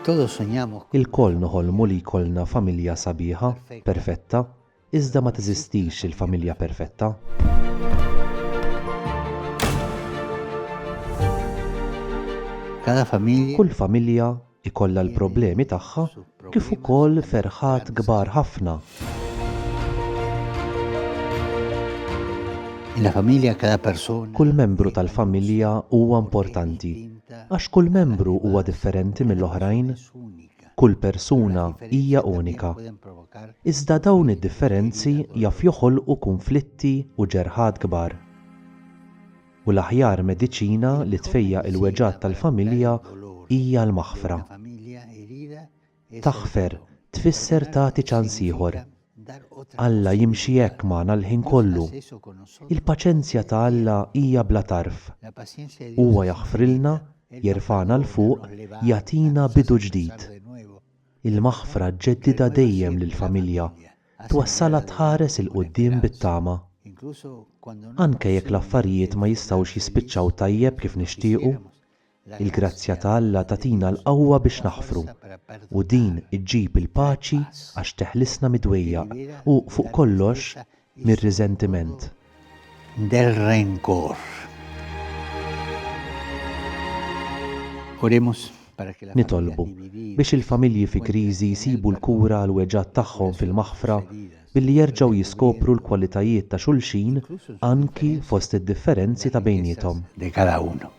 Todos soñamos Il-koll noħolmu li jkollna familja sabiħa, perfetta, iżda ma teżistix il-familja perfetta. cada famiglia Kull familja ikollha l-problemi tagħha kif ukoll ferħat kbar ħafna. en la familia cada persona Kull membru tal-familja huwa importanti għax kull membru huwa differenti mill-oħrajn. Kull persuna hija unika. Iżda dawn id-differenzi jaf joħolqu konflitti u ġerħad kbar. U l-aħjar mediċina li tfejjaq il-weġġat tal-familja hija l-maħfra. Taħfer tfisser tagħti ċans ieħor. Alla jimxi hekk magħna l-ħin kollu. Il-paċenzja ta' Alla hija bla tarf. Huwa jaħfrilna, jerfana l fuq, jagħtina bidu ġdid. Il-maħfra ġġeddida dejjem lill-familja, twassala tħares il-quddiem bit-tama. Anke jekk l-affarijiet ma jistgħux jispiċċaw tajjeb kif nixtiequ, il-grazzja ta' Alla tagħtina l-qawwa biex naħfru u din iġġib il-paċi għax teħlisna midwejjaq u fuq kollox mir-riżentiment. del rencor. Oremos para que la Nitolbu biex il-familji fi kriżi jsibu l-kura l-weġġat tagħhom fil-maħfra billi jerġgħu jiskopru l-kwalitajiet ta' xulxin anki fost id-differenzi ta' bejniethom. de cada uno.